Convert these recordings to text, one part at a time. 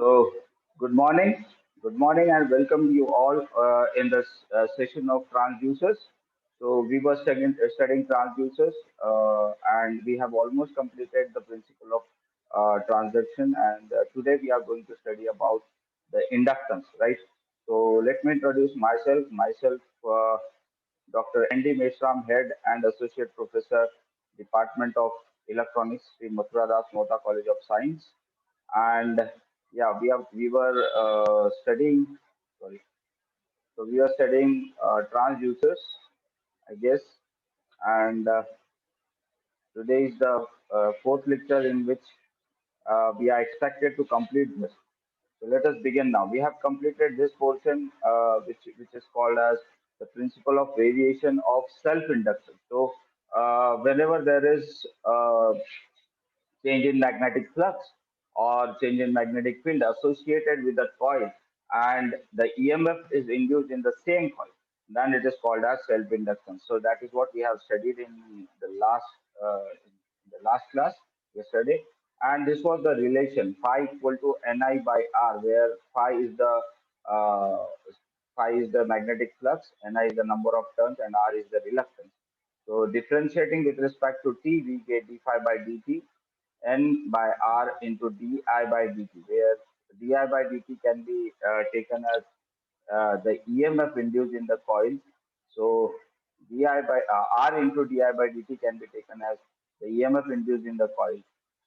So, good morning. Good morning, and welcome you all in this session of transducers. So, we were studying transducers, and we have almost completed the principle of transaction. And today we are going to study about the inductance, right? So, let me introduce myself. Dr. N.D. Meshram, Head and Associate Professor, Department of Electronics, Sri Mathura Das Mohta College of Science. And yeah, we were studying. Sorry, so we are studying transducers, I guess. And today is the fourth lecture in which we are expected to complete this. So let us begin now. We have completed this portion, which is called as the principle of variation of self-induction. So whenever there is change in magnetic flux or change in magnetic field associated with the coil, and the EMF is induced in the same coil, then it is called as self-inductance. So that is what we have studied in the last class yesterday. And this was the relation phi equal to Ni by R, where uh, phi is the magnetic flux, Ni is the number of turns, and R is the reluctance. So differentiating with respect to T, we get d phi by dt N by R into di by dt, where di by dt can be taken as the EMF induced in the coil. So R into di by dt can be taken as the EMF induced in the coil.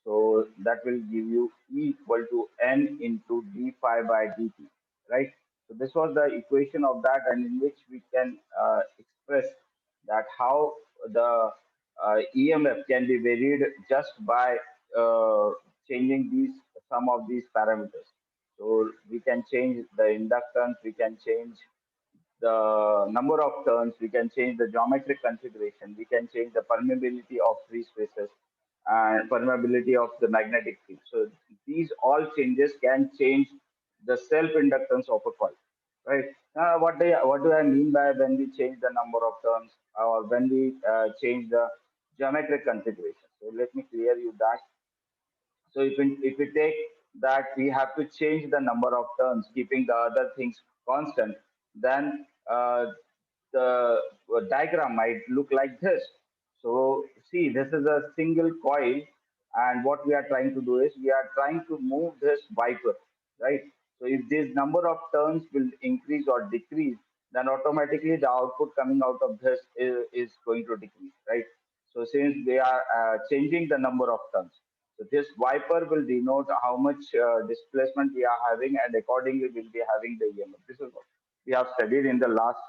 So that will give you E equal to N into d phi by dt, right? So this was the equation of that, and in which we can express that how the EMF can be varied just by uh, changing these some of these parameters. So we can change the inductance, we can change the number of turns, we can change the geometric configuration, we can change the permeability of free spaces and permeability of the magnetic field. So these all changes can change the self-inductance of a coil, right? What do I mean by when we change the number of turns or when we change the geometric configuration? So let me clear you that. So if we take that we have to change the number of turns, keeping the other things constant, then the diagram might look like this. So see, this is a single coil, and what we are trying to do is we are trying to move this wiper, right? So if this number of turns will increase or decrease, then automatically the output coming out of this is going to decrease, right? So since they are changing the number of turns, so this wiper will denote how much displacement we are having, and accordingly we'll be having the EMF. This is what we have studied in the last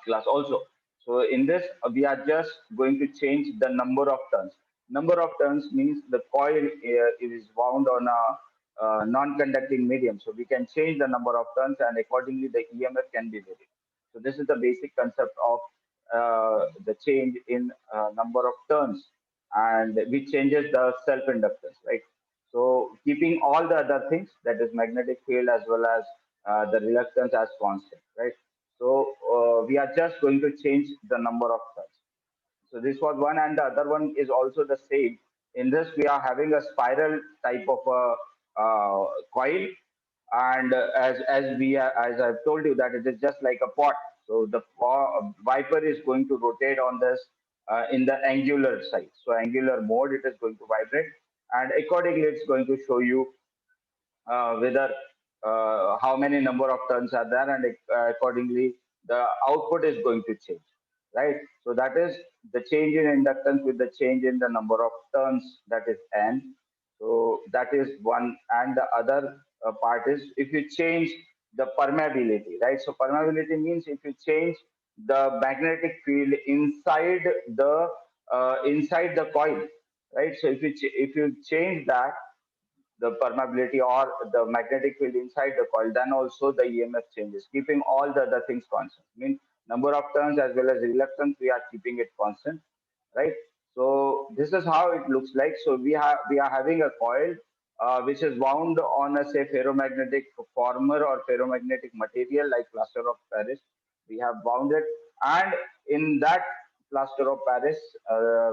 class also. So in this, we are just going to change the number of turns. Number of turns means the coil is wound on a non-conducting medium. So we can change the number of turns, and accordingly the EMF can be varied. So this is the basic concept of the change in number of turns, and which changes the self-inductance, right? So keeping all the other things, that is magnetic field as well as the reluctance as constant, right? So we are just going to change the number of turns. So this was one, and the other one is also the same. In this, we are having a spiral type of a coil, and as I've told you that it is just like a pot. So the wiper is going to rotate on this in the angular side. So angular mode, it is going to vibrate, and accordingly, it's going to show you whether how many number of turns are there, and accordingly the output is going to change, right? So that is the change in inductance with the change in the number of turns, that is N. So that is one, and the other part is if you change the permeability, right? So permeability means if you change the magnetic field inside the coil, right? So if you change that, the permeability or the magnetic field inside the coil, then also the EMF changes, keeping all the other things constant. I mean, number of turns as well as reluctance, we are keeping it constant, right? So this is how it looks like. So we are having a coil which is wound on a say ferromagnetic former or ferromagnetic material like plaster of Paris. We have wound it, and in that plaster of Paris,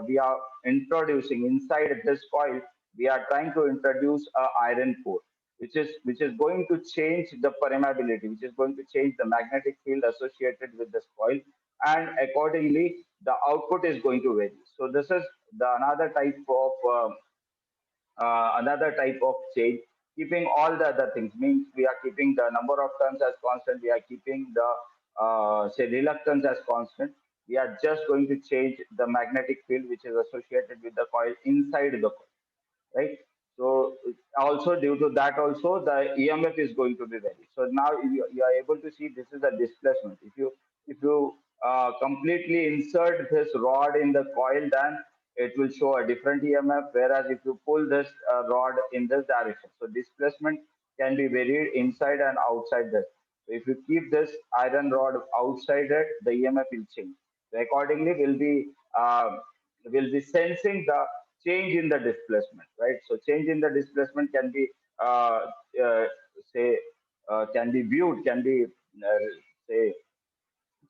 we are introducing inside this coil. We are trying to introduce a iron core. which is going to change the permeability, which is going to change the magnetic field associated with this coil, and accordingly the output is going to vary. So this is the another type of change. Keeping all the other things means we are keeping the number of turns as constant, we are keeping the say reluctance as constant. We are just going to change the magnetic field which is associated with the coil inside the coil, right? So also due to that also the EMF is going to be varied. So now you are able to see this is the displacement. If you completely insert this rod in the coil, then it will show a different EMF. Whereas if you pull this rod in this direction, so displacement can be varied inside and outside this. So if you keep this iron rod outside it, the EMF will change. So accordingly, will be sensing the change in the displacement, right? So change in the displacement can be uh, say can be viewed, can be say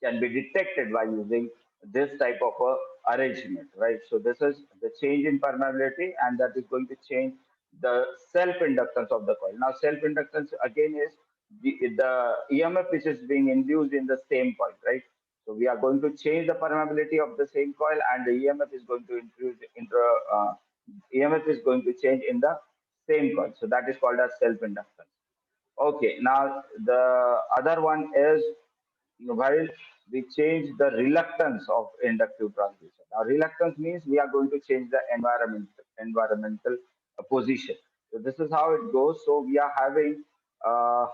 can be detected by using this type of a arrangement, right? So this is the change in permeability, and that is going to change the self-inductance of the coil. Now, self-inductance again is the EMF which is being induced in the same coil, right? So we are going to change the permeability of the same coil, and the EMF is going to EMF is going to change in the same coil. So that is called as self-inductance. Okay, now the other one is while we change the reluctance of inductive transmission. Now, reluctance means we are going to change the environmental position. So this is how it goes. So we are having uh,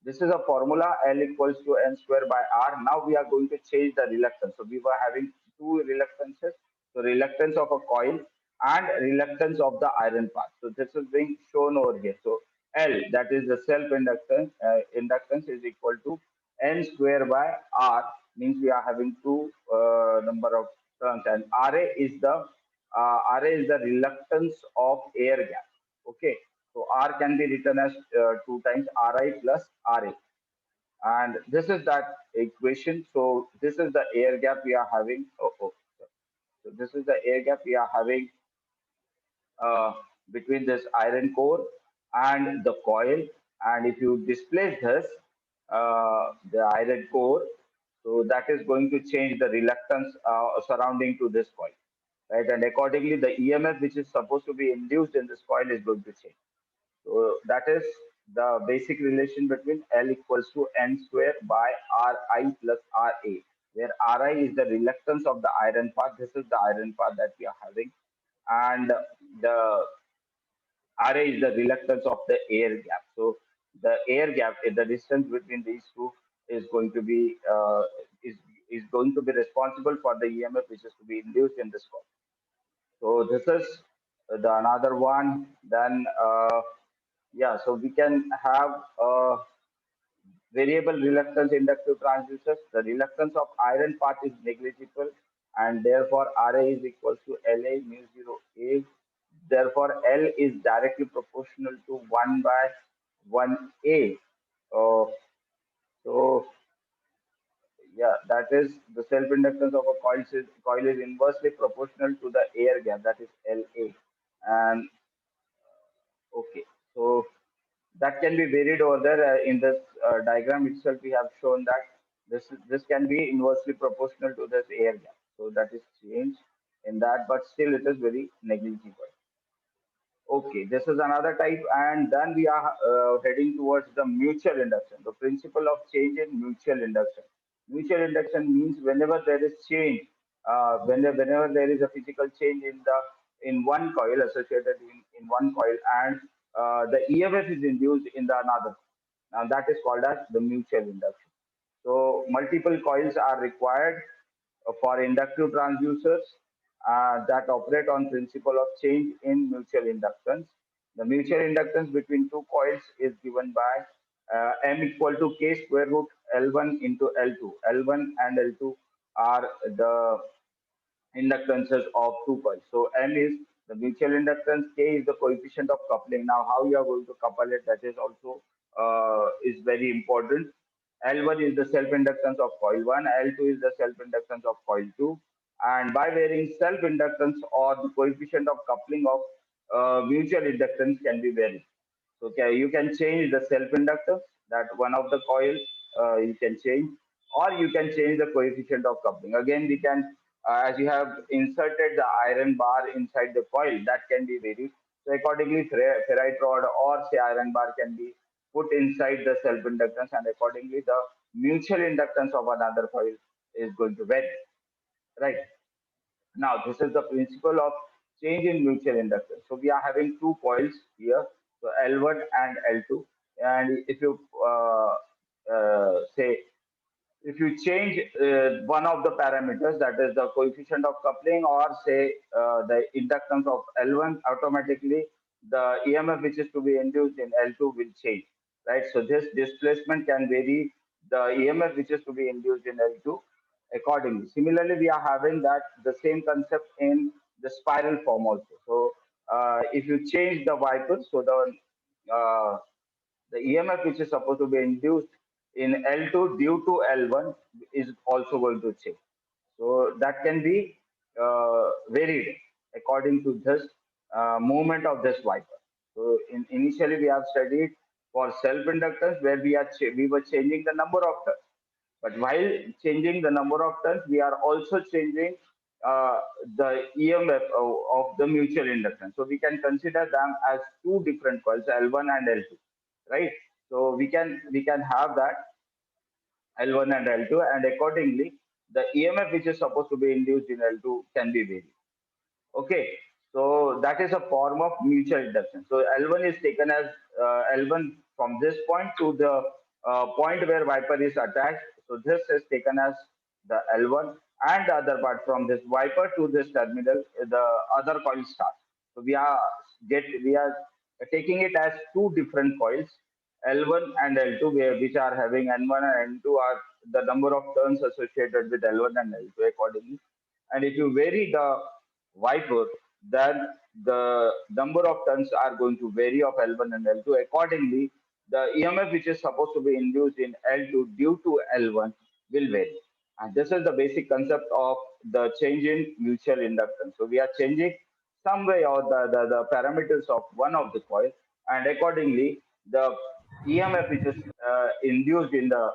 this is a formula L equals to n square by R. Now we are going to change the reluctance. So we were having two reluctances. So reluctance of a coil and reluctance of the iron part. So this is being shown over here. So L, that is the self-inductance, inductance is equal to n square by R, means we are having two number of turns, and RA is the reluctance of air gap. Okay, so R can be written as two times Ri plus Ra, and this is that equation. So this is the air gap we are having. So this is the air gap we are having uh, between this iron core and the coil. And if you displace this, the iron core, so that is going to change the reluctance surrounding to this coil, right? And accordingly, the EMF which is supposed to be induced in this coil is going to change. So that is the basic relation between L equals to N square by Ri plus Ra, where Ri is the reluctance of the iron part. This is the iron part that we are having, and the Ra is the reluctance of the air gap. So the air gap, the distance between these two is going to be is going to be responsible for the EMF which is to be induced in this coil. So this is the another one. Then yeah, so we can have variable reluctance inductive transducers. The reluctance of iron part is negligible, and therefore Ra is equals to La mu 0 A. Therefore, L is directly proportional to 1 by 1A. Uh, so, yeah, that is the self-inductance of a coil is inversely proportional to the air gap, that is La. And okay, so that can be varied over there in this diagram itself. We have shown that this can be inversely proportional to this air gap. So that is changed in that, but still it is very negligible. Okay, this is another type, and then we are heading towards the mutual induction. The principle of change in mutual induction. Mutual induction means whenever there is change, whenever there is a physical change in one coil associated in one coil, and the EMF is induced in the another. Now that is called as the mutual induction. So multiple coils are required for inductive transducers that operate on principle of change in mutual inductance. The mutual inductance between two coils is given by M equal to K square root L1 into L2. L1 and L2 are the inductances of two coils. So M is the mutual inductance, K is the coefficient of coupling. Now, how you are going to couple it, that is also is very important. L1 is the self-inductance of coil 1, L2 is the self-inductance of coil 2. And by varying self-inductance or the coefficient of coupling of mutual inductance can be varied. Okay, you can change the self-inductance, that one of the coil you can change, or you can change the coefficient of coupling. Again, we can, as you have inserted the iron bar inside the coil, that can be varied. So accordingly, ferrite rod or say iron bar can be put inside the self-inductance, and accordingly, the mutual inductance of another coil is going to vary. Right. Now, this is the principle of change in mutual inductance. So we are having two coils here, so L1 and L2. And if you say, if you change one of the parameters, that is the coefficient of coupling, or say the inductance of L1, automatically the EMF which is to be induced in L2 will change, right? So this displacement can vary the EMF which is to be induced in L2 accordingly. Similarly, we are having that the same concept in the spiral form also. So if you change the wiper, so uh, the EMF which is supposed to be induced in L2 due to L1 is also going to change. So that can be varied according to this movement of this wiper. So initially we have studied for self-inductance where we were changing the number of turns. But while changing the number of turns, we are also changing the EMF of the mutual inductance. So we can consider them as two different coils, L1 and L2, right? So we can have that L1 and L2, and accordingly, the EMF which is supposed to be induced in L2 can be varied. Okay, so that is a form of mutual induction. So L1 is taken as L1 from this point to the point where wiper is attached. So this is taken as the L1, and the other part from this wiper to this terminal, the other coil starts. So we are taking it as two different coils, L1 and L2, which are having N1 and N2 are the number of turns associated with L1 and L2 accordingly. And if you vary the wiper, then the number of turns are going to vary of L1 and L2. Accordingly, the EMF which is supposed to be induced in L2 due to L1 will vary. And this is the basic concept of the change in mutual inductance. So we are changing some way or the parameters of one of the coil, and accordingly, the EMF which is induced in the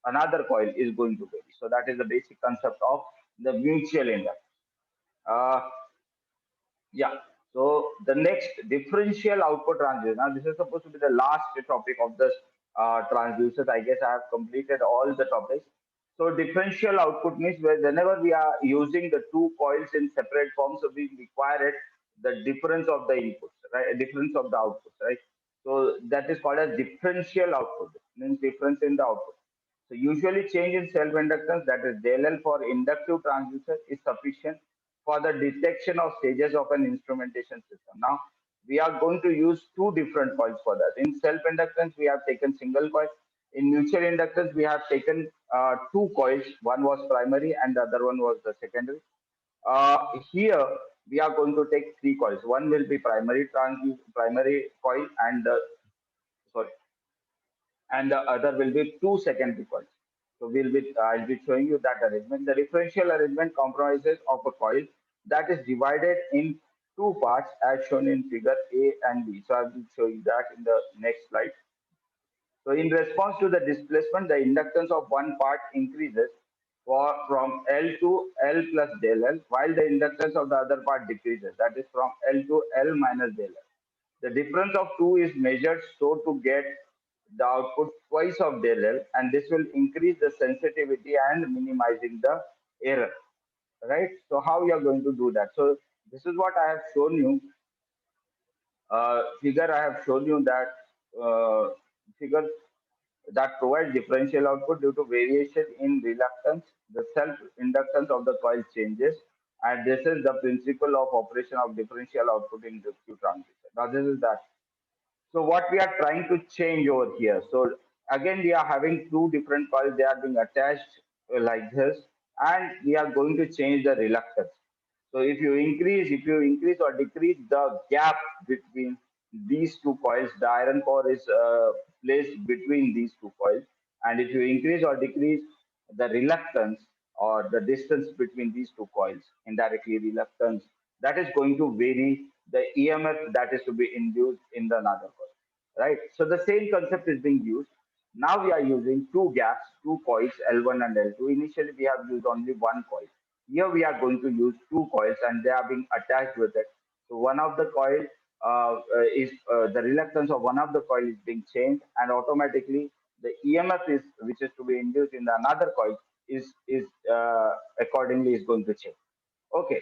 another coil is going to vary. So that is the basic concept of the mutual inductance. Uh, yeah. So the next differential output transducer. Now this is supposed to be the last topic of this transducers. I guess I have completed all the topics. So differential output means whenever we are using the two coils in separate forms, so we require it the difference of the inputs, right? Difference of the outputs, right? So that is called as differential output. Means difference in the output. So usually change in self-inductance, that is JLL for inductive transducer, is sufficient for the detection of stages of an instrumentation system. Now, we are going to use two different coils for that. In self-inductance, we have taken single coil. In mutual inductance, we have taken two coils. One was primary and the other one was the secondary. Here, we are going to take three coils. One will be primary coil, and sorry, and the other will be two secondary coils. So I'll be showing you that arrangement. The differential arrangement comprises of a coil that is divided in two parts as shown in figure A and B. So I will show you that in the next slide. So in response to the displacement, the inductance of one part increases from L to L plus del L, while the inductance of the other part decreases. That is from L to L minus del L. The difference of two is measured so to get the output twice of del L, and this will increase the sensitivity and minimizing the error. Right? So how you are going to do that? So this is what I have shown you. Figure I have shown you that figure that provides differential output due to variation in reluctance. The self-inductance of the coil changes, and this is the principle of operation of differential output in inductive transistor. Now, this is that. So what we are trying to change over here. So again, we are having two different coils. They are being attached like this, and we are going to change the reluctance. So if you increase or decrease the gap between these two coils, the iron core is placed between these two coils. And if you increase or decrease the reluctance or the distance between these two coils, indirectly reluctance, that is going to vary the EMF that is to be induced in the another coil. right? So the same concept is being used. Now we are using two gaps, two coils, L1 and L2. Initially, we have used only one coil. Here we are going to use two coils and they are being attached with it. So one of the coil is the reluctance of one of the coil is being changed, and automatically the EMF is which is to be induced in the another coil is accordingly is going to change. Okay,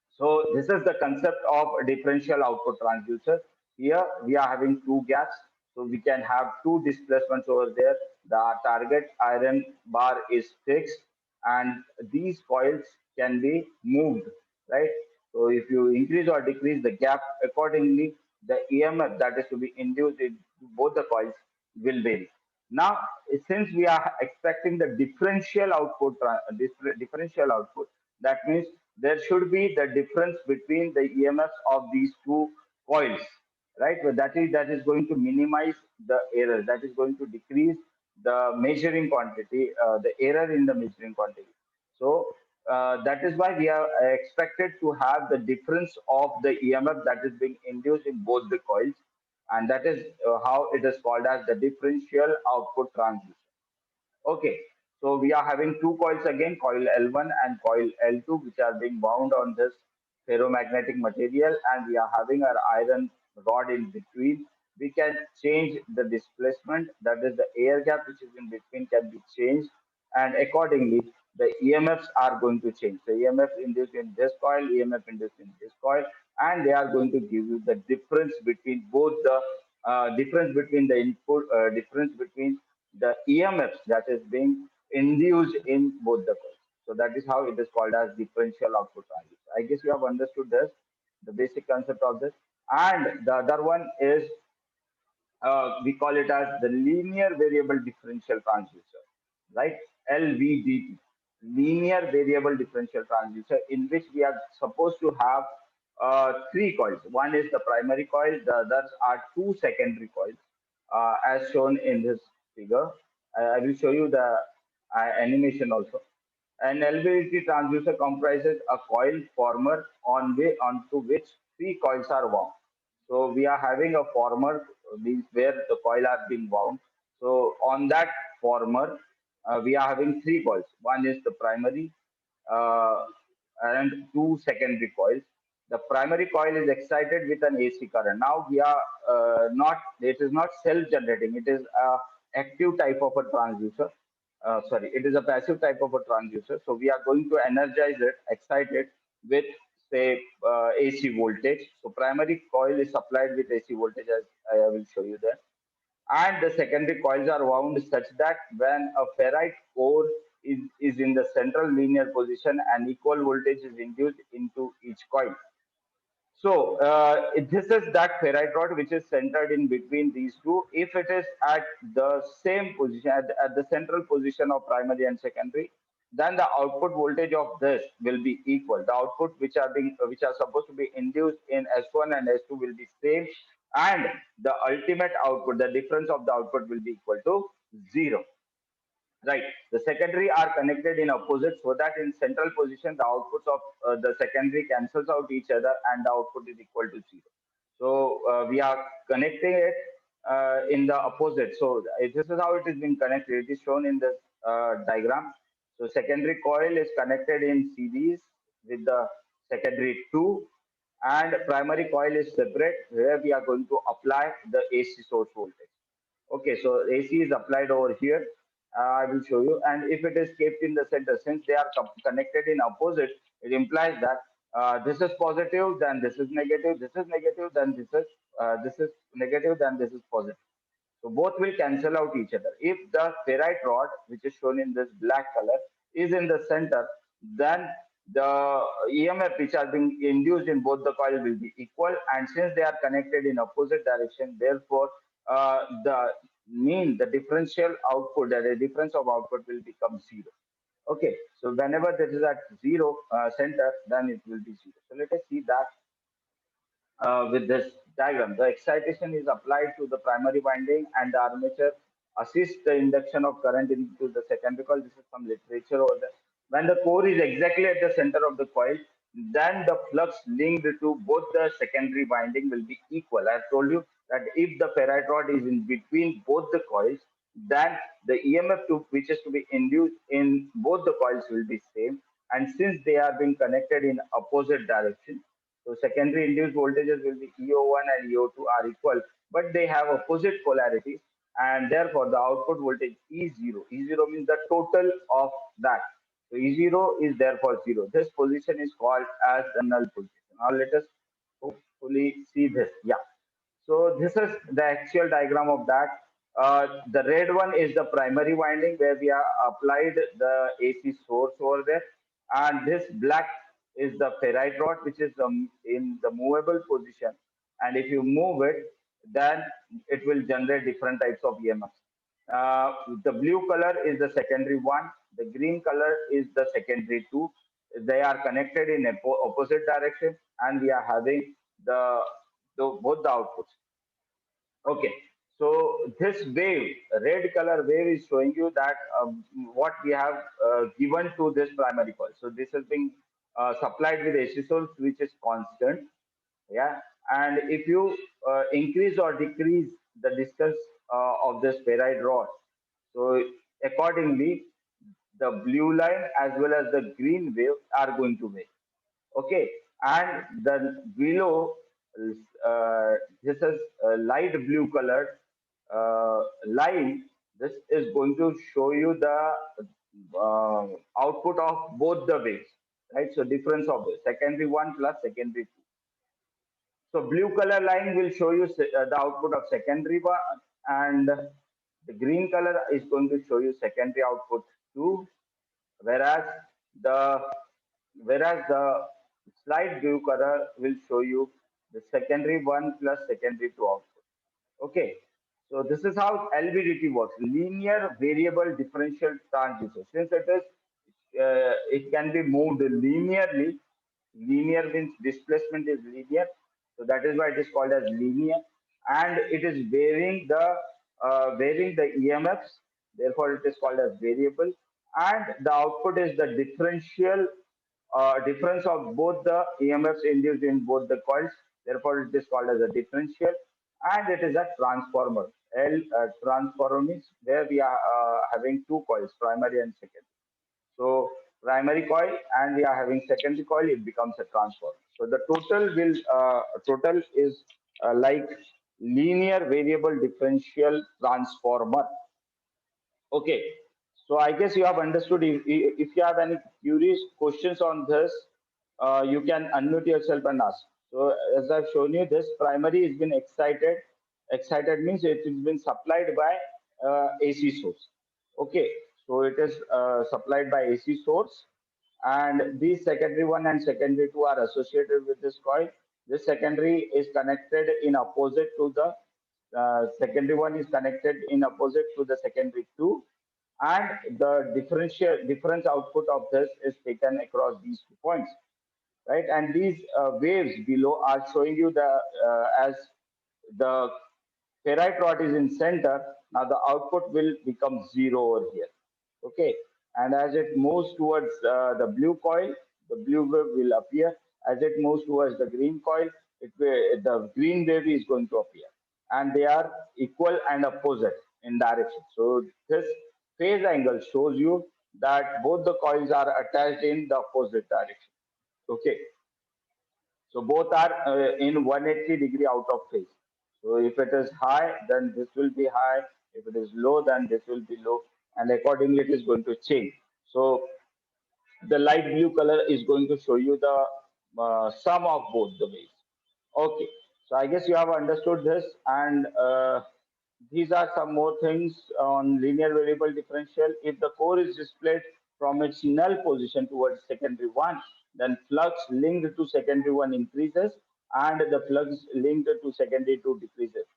so this is the concept of a differential output transducer. Here we are having two gaps, so we can have two displacements over there. The target iron bar is fixed, and these coils can be moved, right? So if you increase or decrease the gap accordingly, the EMF that is to be induced in both the coils will vary. Now, since we are expecting the differential output, that means there should be the difference between the EMFs of these two coils, right? But that is going to minimize the error. That is going to decrease the measuring quantity, the error in the measuring quantity. So that is why we are expected to have the difference of the EMF that is being induced in both the coils, and that is how it is called as the differential output transducer. Okay, so we are having two coils again, coil L1 and coil L2, which are being wound on this ferromagnetic material, and we are having our iron rod in between. We can change the displacement, that is the air gap which is in between can be changed, and accordingly the EMFs are going to change. So EMF induced in this coil, EMF induced in this coil, and they are going to give you the difference between both the difference between the input, difference between the EMFs that is being induced in both the coils. So that is how it is called as differential output transducer. I guess you have understood this, the basic concept of this. And the other one is we call it as the linear variable differential transducer, right? LVDT, linear variable differential transducer, in which we are supposed to have three coils. One is the primary coil, the others are two secondary coils, as shown in this figure. I will show you the animation also. An LVDT transducer comprises a coil former onto which three coils are wound. So we are having a former means where the coil are being wound. So on that former, we are having three coils. One is the primary, uh, and two secondary coils. The primary coil is excited with an AC current. Now we are not, it is not self-generating. It is a active type of a transducer. Sorry, it is a passive type of a transducer. So we are going to energize it, excite it with say AC voltage. So primary coil is supplied with AC voltage, as I will show you there, and the secondary coils are wound such that when a ferrite core is in the central linear position, an equal voltage is induced into each coil. So this is that ferrite rod which is centered in between these two. If it is at the same position, at the central position of primary and secondary, then the output voltage of this will be equal. The output which are supposed to be induced in S1 and S2 will be same, and the ultimate output, the difference of the output will be equal to zero. Right. The secondary are connected in opposite so that in central position the outputs of the secondary cancels out each other and the output is equal to zero. So we are connecting it in the opposite. So this is how it is being connected. It is shown in this diagram. So secondary coil is connected in series with the secondary 2, and primary coil is separate where we are going to apply the AC source voltage. Okay, so AC is applied over here. I will show you. And if it is kept in the center, since they are connected in opposite, it implies that this is positive, then this is negative, this is negative, then this is negative, then this is positive. So both will cancel out each other. If the ferrite rod, which is shown in this black color, is in the center, then the EMF which are being induced in both the coil will be equal. And since they are connected in opposite direction, therefore the differential output, the difference of output will become zero. Okay, so whenever this is at zero center, then it will be zero. So let us see that with this diagram. The excitation is applied to the primary winding and the armature assists the induction of current into the secondary coil. This is some literature over there. When the core is exactly at the center of the coil, then the flux linked to both the secondary winding will be equal. I have told you that if the ferrite rod is in between both the coils, then the EMF which is to be induced in both the coils will be same. And since they are being connected in opposite direction, so secondary induced voltages will be EO1 and EO2 are equal, but they have opposite polarities, and therefore the output voltage is zero. E0 means the total of that. So E0 is therefore zero. This position is called as the null position. Now let us hopefully see this. Yeah. So this is the actual diagram of that. The red one is the primary winding where we have applied the AC source over there, and this black is the ferrite rod which is in the movable position. And if you move it, then it will generate different types of EMFs. The blue color is the secondary one. The green color is the secondary two. They are connected in opposite direction, and we are having both the outputs. Okay, so this wave, red color wave, is showing you that what we have given to this primary coil. So this has been supplied with AC source, which is constant. Yeah, and if you increase or decrease the distance of this ferrite rod, so accordingly, the blue line as well as the green wave are going to wave. Okay, and the below this is a light blue colored line. This is going to show you the output of both the waves, right? So difference of the secondary one plus secondary two. So blue color line will show you the output of secondary one, and the green color is going to show you secondary output two, whereas the the slight blue color will show you the secondary one plus secondary two output. Okay, so this is how LVDT works: linear variable differential transducer. Since it can be moved linearly. Linear means displacement is linear, so that is why it is called as linear, and it is varying the EMFs. Therefore, it is called as variable, and the output is the differential difference of both the EMFs induced in both the coils. Therefore, it is called as a differential, and it is a transformer. Transformer means where we are having two coils, primary and secondary. So primary coil and we are having secondary coil, it becomes a transformer. So the total is like linear variable differential transformer. Okay. So I guess you have understood. If you have any curious questions on this, you can unmute yourself and ask. So as I've shown you, this primary has been excited. Excited means it has been supplied by AC source. Okay. So it is supplied by AC source, and these secondary one and secondary two are associated with this coil. This secondary is connected in opposite to the secondary one is connected in opposite to the secondary two, and the difference output of this is taken across these 2 points, right? And these waves below are showing you the as the ferrite rod is in center. Now the output will become zero over here. Okay, and as it moves towards the blue coil, the blue wave will appear. As it moves towards the green coil, the green wave is going to appear, and they are equal and opposite in direction. So this phase angle shows you that both the coils are attached in the opposite direction. Okay, so both are in 180-degree out of phase. So if it is high, then this will be high. If it is low, then this will be low. And accordingly, it is going to change. So the light blue color is going to show you the sum of both the waves. Okay, so I guess you have understood this, and these are some more things on linear variable differential. If the core is displayed from its null position towards secondary one, then flux linked to secondary one increases, and the flux linked to secondary two decreases.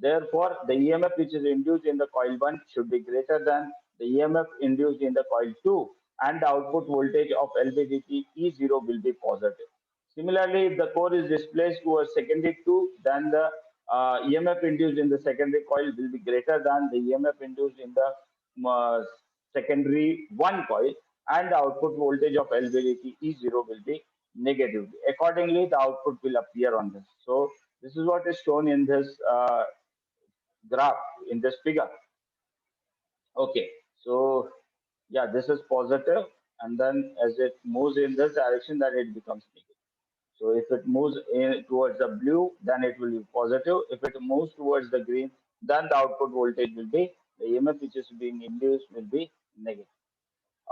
Therefore, the EMF which is induced in the coil 1 should be greater than the EMF induced in the coil 2, and the output voltage of LVDT E0 will be positive. Similarly, if the core is displaced towards secondary 2, then the EMF induced in the secondary coil will be greater than the EMF induced in the secondary 1 coil, and the output voltage of LVDT E0 will be negative. Accordingly, the output will appear on this. So This is what is shown in this graph, in this figure. Okay, so yeah, this is positive, and then as it moves in this direction, then it becomes negative. So if it moves towards the blue, then it will be positive. If it moves towards the green, then the output voltage will be, the EMF which is being induced will be negative.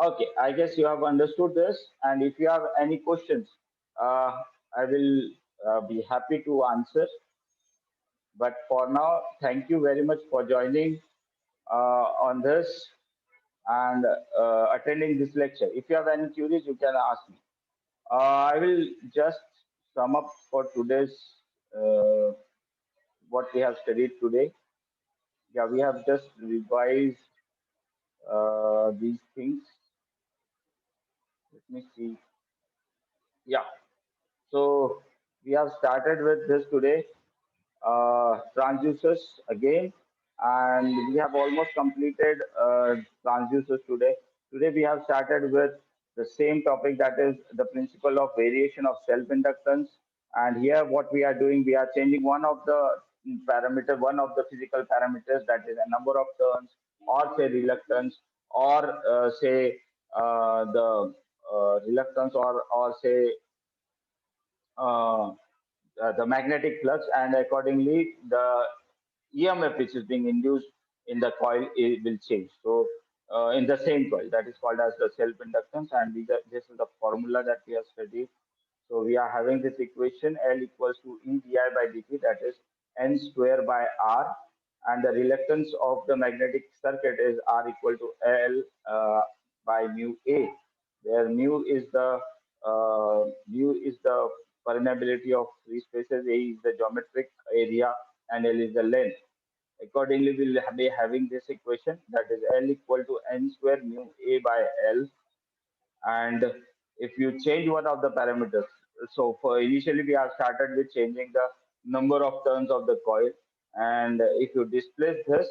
Okay, I guess you have understood this. And if you have any questions, I will be happy to answer. But for now, thank you very much for joining on this and attending this lecture. If you have any queries, you can ask me. I will just sum up for today's uh, what we have studied today. Yeah, we have just revised these things. Let me see. Yeah, so we have started with this today, transducers again, and we have almost completed transducers today. Today we have started with the same topic, that is the principle of variation of self-inductance. And here what we are doing, we are changing one of the parameter, one of the physical parameters, that is a number of turns, or say reluctance, or say the reluctance, or say uh, the magnetic flux, and accordingly the EMF which is being induced in the coil, it will change. So in the same coil, that is called as the self inductance, and this is the formula that we have studied. So we are having this equation, L equals to E di by dt, that is N square by R, and the reluctance of the magnetic circuit is R equal to L by mu A, where mu is the permeability of free spaces, A is the geometric area, and L is the length. Accordingly, we'll be having this equation, that is L equal to N square mu A by L. And if you change one of the parameters, so for initially we have started with changing the number of turns of the coil, and if you displace this,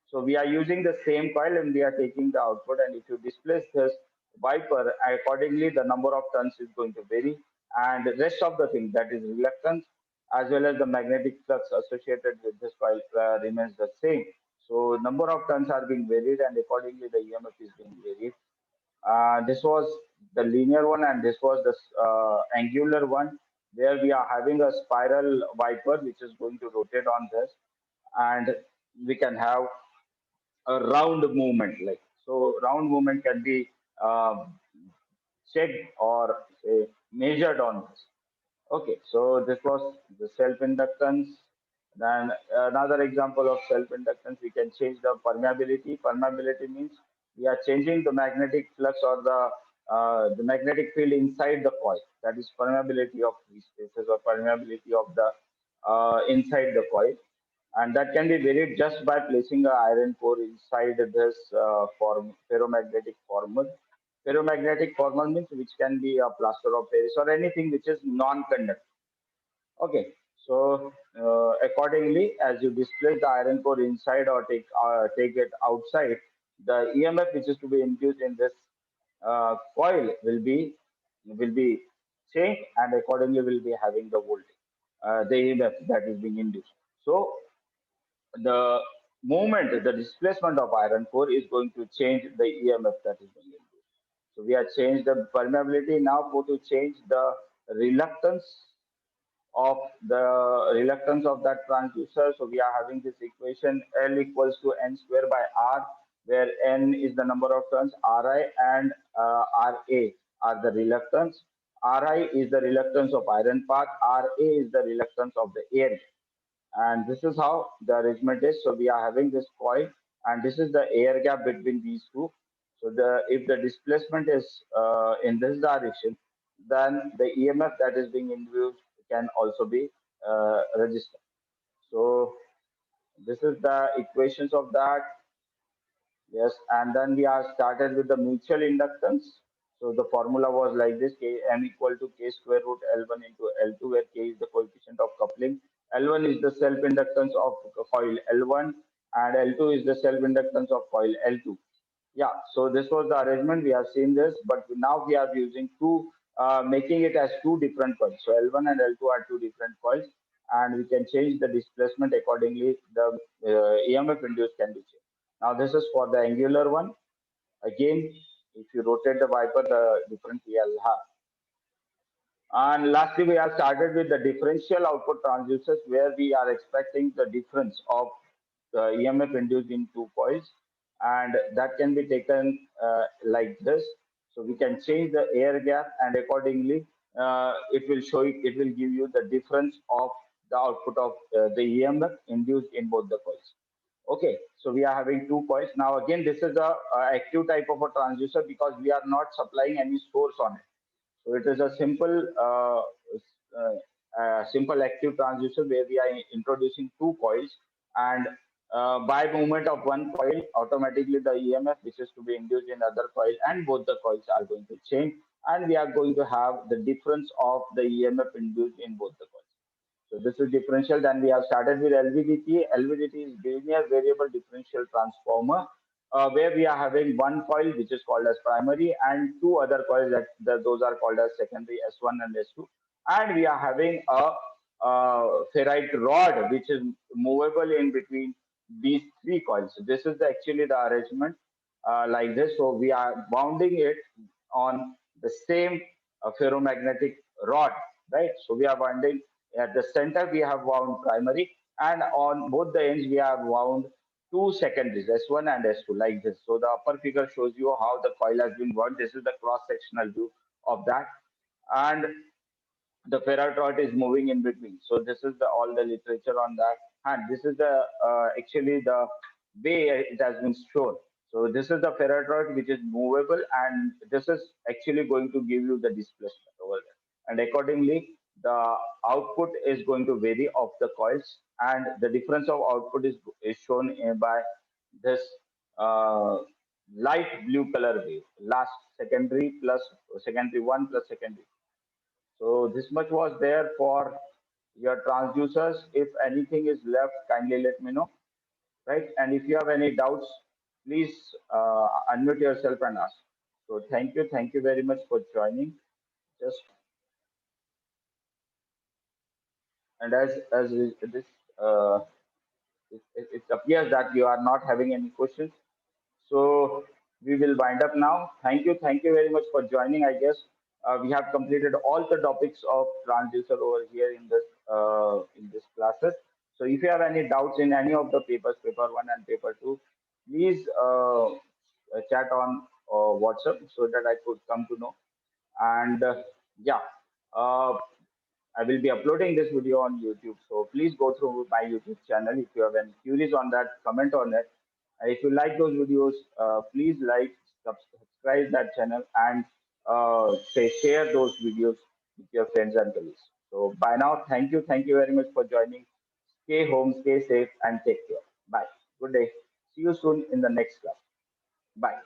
so we are using the same coil and we are taking the output, and if you displace this wiper, accordingly the number of turns is going to vary, and the rest of the thing, that is reluctance as well as the magnetic flux associated with this coil, remains the same. So number of turns are being varied, and accordingly the EMF is being varied. This was the linear one, and this was the angular one, where we are having a spiral wiper which is going to rotate on this, and we can have a round movement. Like, so round movement can be uh, checked or say measured on this. Okay, so this was the self-inductance. Then another example of self-inductance, we can change the permeability. Permeability means we are changing the magnetic flux or the magnetic field inside the coil. That is permeability of free spaces or permeability of the inside the coil, and that can be varied just by placing a iron core inside this ferromagnetic formula. Ferromagnetic formula means which can be a plaster of Paris or anything which is non-conducting. Okay, so accordingly, as you displace the iron core inside or take it outside, the EMF which is to be induced in this coil will be changed, and accordingly will be having the voltage, the EMF that is being induced. So the movement, the displacement of iron core is going to change the EMF that is being induced. So we have changed the permeability. Now go to change the reluctance of that transducer. So we are having this equation, L equals to N square by R, where N is the number of turns, Ri and Ra are the reluctance. Ri is the reluctance of iron part, Ra is the reluctance of the air, and this is how the arrangement is. So we are having this coil, and this is the air gap between these two. So the if the displacement is in this direction, then the EMF that is being induced can also be registered. So this is the equations of that. Yes, and then we are started with the mutual inductance. So the formula was like this: K m equal to K square root L1 into L2, where K is the coefficient of coupling. L1 is the self-inductance of coil L1, and L2 is the self-inductance of coil L2. Yeah, so this was the arrangement. We have seen this, but now we are using two, making it as two different coils. So L1 and L2 are two different coils, and we can change the displacement accordingly. The EMF induced can be changed. Now this is for the angular one. Again, if you rotate the wiper, the different will have. And lastly, we have started with the differential output transducers where we are expecting the difference of the EMF induced in two coils, and that can be taken like this. So we can change the air gap, and accordingly, it will give you the difference of the output of the EMF induced in both the coils. Okay, so we are having two coils. Now again, this is a active type of a transducer because we are not supplying any source on it. So it is a simple active transducer where we are introducing two coils, and by movement of one coil, automatically the EMF which is to be induced in other coil and both the coils are going to change, and we are going to have the difference of the EMF induced in both the coils. So this is differential. Then we have started with LVDT. LVDT is linear variable differential transformer, where we are having one coil which is called as primary and two other coils that those are called as secondary, S1 and S2. And we are having a ferrite rod which is movable in between these three coils. So this is actually the arrangement like this. So we are bounding it on the same ferromagnetic rod, right? So we are winding at the center, we have wound primary, and on both the ends, we have wound two secondaries, S1 and S2, like this. So the upper figure shows you how the coil has been wound. This is the cross-sectional view of that. And the ferrite rod is moving in between. So this is the all the literature on that, and this is the actually the way it has been shown. So this is the ferrite rod which is movable, and this is actually going to give you the displacement over there. And accordingly, the output is going to vary of the coils, and the difference of output is shown by this uh, light blue color wave. Last secondary plus secondary one plus secondary. So this much was there for your transducers. If anything is left, kindly let me know, right? And if you have any doubts, please unmute yourself and ask. So thank you very much for joining. Just and as this uh, it appears that you are not having any questions. So we will wind up now. Thank you very much for joining. I guess we have completed all the topics of transducer over here in this classes. So if you have any doubts in any of the papers, paper one and paper two, please chat on WhatsApp so that I could come to know. And yeah, uh, I will be uploading this video on YouTube. So please go through my YouTube channel. If you have any queries on that, comment on it. And if you like those videos, please like, subscribe that channel, and say share those videos with your friends and colleagues. So by now, thank you very much for joining. Stay home, stay safe, and take care. Bye. Good day. See you soon in the next class. Bye.